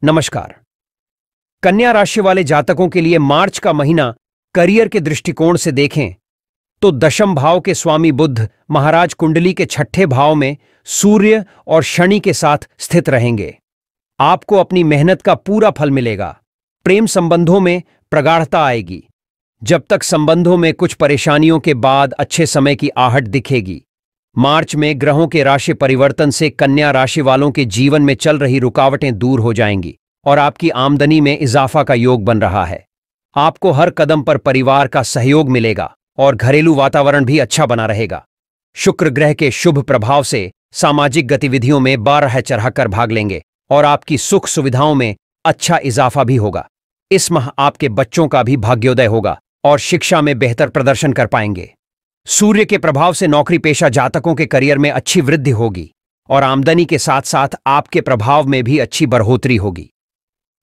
नमस्कार। कन्या राशि वाले जातकों के लिए मार्च का महीना करियर के दृष्टिकोण से देखें तो दशम भाव के स्वामी बुध महाराज कुंडली के छठे भाव में सूर्य और शनि के साथ स्थित रहेंगे। आपको अपनी मेहनत का पूरा फल मिलेगा। प्रेम संबंधों में प्रगाढ़ता आएगी। जब तक संबंधों में कुछ परेशानियों के बाद अच्छे समय की आहट दिखेगी। मार्च में ग्रहों के राशि परिवर्तन से कन्या राशि वालों के जीवन में चल रही रुकावटें दूर हो जाएंगी और आपकी आमदनी में इजाफा का योग बन रहा है। आपको हर कदम पर परिवार का सहयोग मिलेगा और घरेलू वातावरण भी अच्छा बना रहेगा। शुक्र ग्रह के शुभ प्रभाव से सामाजिक गतिविधियों में बारह चढ़कर भाग लेंगे और आपकी सुख सुविधाओं में अच्छा इजाफा भी होगा। इस माह आपके बच्चों का भी भाग्योदय होगा और शिक्षा में बेहतर प्रदर्शन कर पाएंगे। सूर्य के प्रभाव से नौकरी पेशा जातकों के करियर में अच्छी वृद्धि होगी और आमदनी के साथ साथ आपके प्रभाव में भी अच्छी बढ़ोतरी होगी।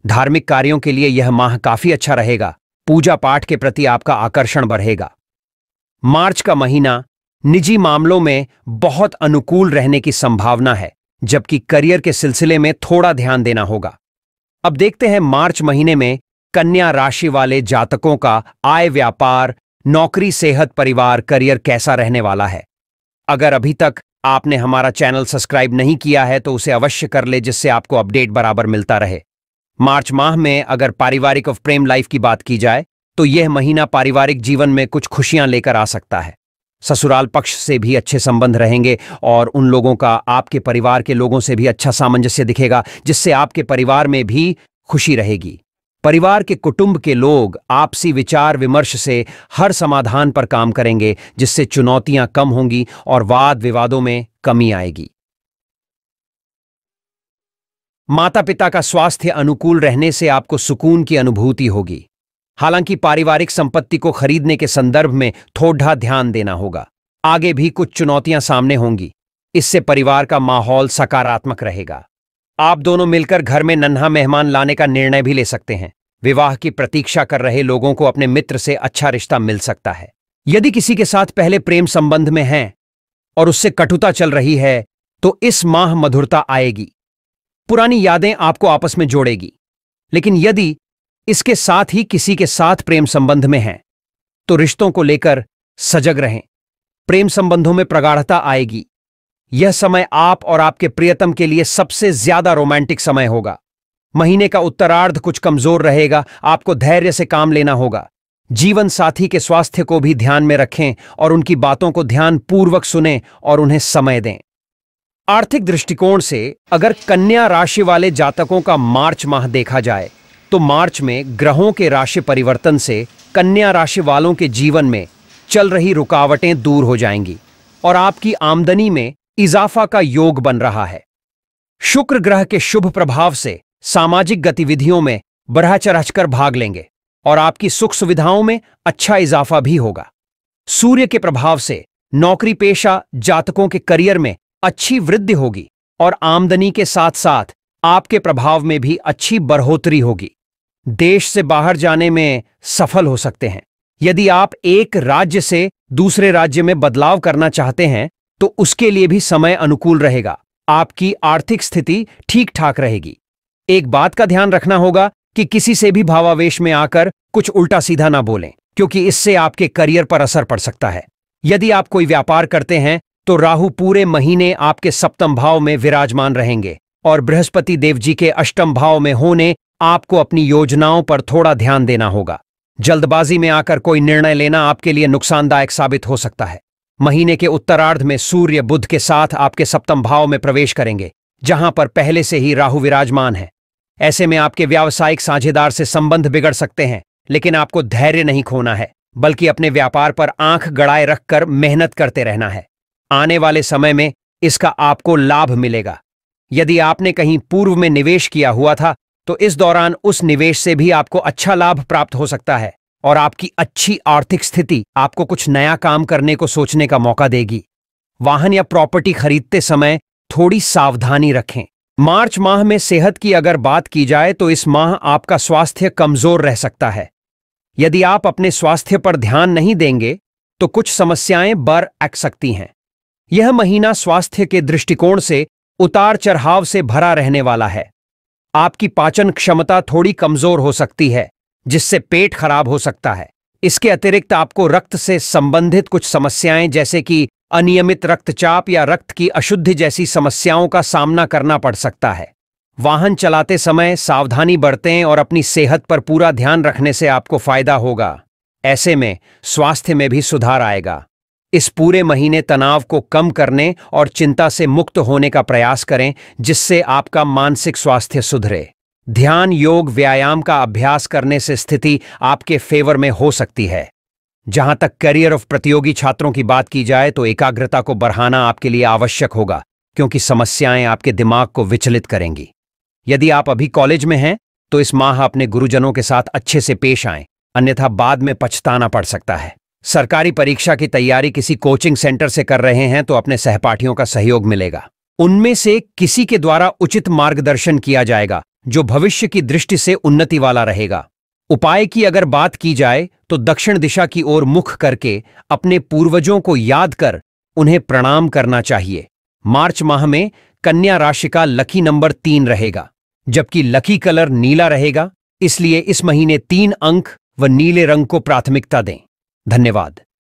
धार्मिक कार्यों के लिए यह माह काफी अच्छा रहेगा। पूजा पाठ के प्रति आपका आकर्षण बढ़ेगा। मार्च का महीना निजी मामलों में बहुत अनुकूल रहने की संभावना है, जबकि करियर के सिलसिले में थोड़ा ध्यान देना होगा। अब देखते हैं मार्च महीने में कन्या राशि वाले जातकों का आय, व्यापार, नौकरी, सेहत, परिवार, करियर कैसा रहने वाला है। अगर अभी तक आपने हमारा चैनल सब्सक्राइब नहीं किया है तो उसे अवश्य कर ले, जिससे आपको अपडेट बराबर मिलता रहे। मार्च माह में अगर पारिवारिक और प्रेम लाइफ की बात की जाए तो यह महीना पारिवारिक जीवन में कुछ खुशियां लेकर आ सकता है। ससुराल पक्ष से भी अच्छे संबंध रहेंगे और उन लोगों का आपके परिवार के लोगों से भी अच्छा सामंजस्य दिखेगा, जिससे आपके परिवार में भी खुशी रहेगी। परिवार के कुटुंब के लोग आपसी विचार विमर्श से हर समाधान पर काम करेंगे, जिससे चुनौतियां कम होंगी और वाद विवादों में कमी आएगी। माता पिता का स्वास्थ्य अनुकूल रहने से आपको सुकून की अनुभूति होगी। हालांकि पारिवारिक संपत्ति को खरीदने के संदर्भ में थोड़ा ध्यान देना होगा। आगे भी कुछ चुनौतियां सामने होंगी। इससे परिवार का माहौल सकारात्मक रहेगा। आप दोनों मिलकर घर में नन्हा मेहमान लाने का निर्णय भी ले सकते हैं। विवाह की प्रतीक्षा कर रहे लोगों को अपने मित्र से अच्छा रिश्ता मिल सकता है। यदि किसी के साथ पहले प्रेम संबंध में हैं और उससे कटुता चल रही है तो इस माह मधुरता आएगी। पुरानी यादें आपको आपस में जोड़ेगी। लेकिन यदि इसके साथ ही किसी के साथ प्रेम संबंध में हैं तो रिश्तों को लेकर सजग रहें। प्रेम संबंधों में प्रगाढ़ता आएगी। यह समय आप और आपके प्रियतम के लिए सबसे ज्यादा रोमांटिक समय होगा। महीने का उत्तरार्ध कुछ कमजोर रहेगा। आपको धैर्य से काम लेना होगा। जीवन साथी के स्वास्थ्य को भी ध्यान में रखें और उनकी बातों को ध्यानपूर्वक सुनें और उन्हें समय दें। आर्थिक दृष्टिकोण से अगर कन्या राशि वाले जातकों का मार्च माह देखा जाए तो मार्च में ग्रहों के राशि परिवर्तन से कन्या राशि वालों के जीवन में चल रही रुकावटें दूर हो जाएंगी और आपकी आमदनी में इजाफा का योग बन रहा है। शुक्र ग्रह के शुभ प्रभाव से सामाजिक गतिविधियों में बढ़ा चढ़कर भाग लेंगे और आपकी सुख सुविधाओं में अच्छा इजाफा भी होगा। सूर्य के प्रभाव से नौकरी पेशा जातकों के करियर में अच्छी वृद्धि होगी और आमदनी के साथ साथ आपके प्रभाव में भी अच्छी बढ़ोतरी होगी। देश से बाहर जाने में सफल हो सकते हैं। यदि आप एक राज्य से दूसरे राज्य में बदलाव करना चाहते हैं तो उसके लिए भी समय अनुकूल रहेगा। आपकी आर्थिक स्थिति ठीक ठाक रहेगी। एक बात का ध्यान रखना होगा कि किसी से भी भावावेश में आकर कुछ उल्टा सीधा ना बोलें, क्योंकि इससे आपके करियर पर असर पड़ सकता है। यदि आप कोई व्यापार करते हैं तो राहु पूरे महीने आपके सप्तम भाव में विराजमान रहेंगे और बृहस्पति देव जी के अष्टम भाव में होने आपको अपनी योजनाओं पर थोड़ा ध्यान देना होगा। जल्दबाजी में आकर कोई निर्णय लेना आपके लिए नुकसानदायक साबित हो सकता है। महीने के उत्तरार्ध में सूर्य बुध के साथ आपके सप्तम भाव में प्रवेश करेंगे, जहां पर पहले से ही राहु विराजमान है। ऐसे में आपके व्यावसायिक साझेदार से संबंध बिगड़ सकते हैं, लेकिन आपको धैर्य नहीं खोना है, बल्कि अपने व्यापार पर आंख गड़ाए रखकर मेहनत करते रहना है। आने वाले समय में इसका आपको लाभ मिलेगा। यदि आपने कहीं पूर्व में निवेश किया हुआ था तो इस दौरान उस निवेश से भी आपको अच्छा लाभ प्राप्त हो सकता है और आपकी अच्छी आर्थिक स्थिति आपको कुछ नया काम करने को सोचने का मौका देगी। वाहन या प्रॉपर्टी खरीदते समय थोड़ी सावधानी रखें। मार्च माह में सेहत की अगर बात की जाए तो इस माह आपका स्वास्थ्य कमजोर रह सकता है। यदि आप अपने स्वास्थ्य पर ध्यान नहीं देंगे तो कुछ समस्याएं बढ़ सकती हैं। यह महीना स्वास्थ्य के दृष्टिकोण से उतार चढ़ाव से भरा रहने वाला है। आपकी पाचन क्षमता थोड़ी कमजोर हो सकती है, जिससे पेट खराब हो सकता है। इसके अतिरिक्त आपको रक्त से संबंधित कुछ समस्याएं जैसे कि अनियमित रक्तचाप या रक्त की अशुद्धि जैसी समस्याओं का सामना करना पड़ सकता है। वाहन चलाते समय सावधानी बरतें और अपनी सेहत पर पूरा ध्यान रखने से आपको फायदा होगा। ऐसे में स्वास्थ्य में भी सुधार आएगा। इस पूरे महीने तनाव को कम करने और चिंता से मुक्त होने का प्रयास करें, जिससे आपका मानसिक स्वास्थ्य सुधरे। ध्यान, योग, व्यायाम का अभ्यास करने से स्थिति आपके फेवर में हो सकती है। जहां तक करियर ऑफ प्रतियोगी छात्रों की बात की जाए तो एकाग्रता को बढ़ाना आपके लिए आवश्यक होगा, क्योंकि समस्याएं आपके दिमाग को विचलित करेंगी। यदि आप अभी कॉलेज में हैं तो इस माह अपने गुरुजनों के साथ अच्छे से पेश आएं, अन्यथा बाद में पछताना पड़ सकता है। सरकारी परीक्षा की तैयारी किसी कोचिंग सेंटर से कर रहे हैं तो अपने सहपाठियों का सहयोग मिलेगा। उनमें से किसी के द्वारा उचित मार्गदर्शन किया जाएगा जो भविष्य की दृष्टि से उन्नति वाला रहेगा। उपाय की अगर बात की जाए तो दक्षिण दिशा की ओर मुख करके अपने पूर्वजों को याद कर उन्हें प्रणाम करना चाहिए। मार्च माह में कन्या राशि का लकी नंबर 3 रहेगा, जबकि लकी कलर नीला रहेगा। इसलिए इस महीने 3 अंक व नीले रंग को प्राथमिकता दें। धन्यवाद।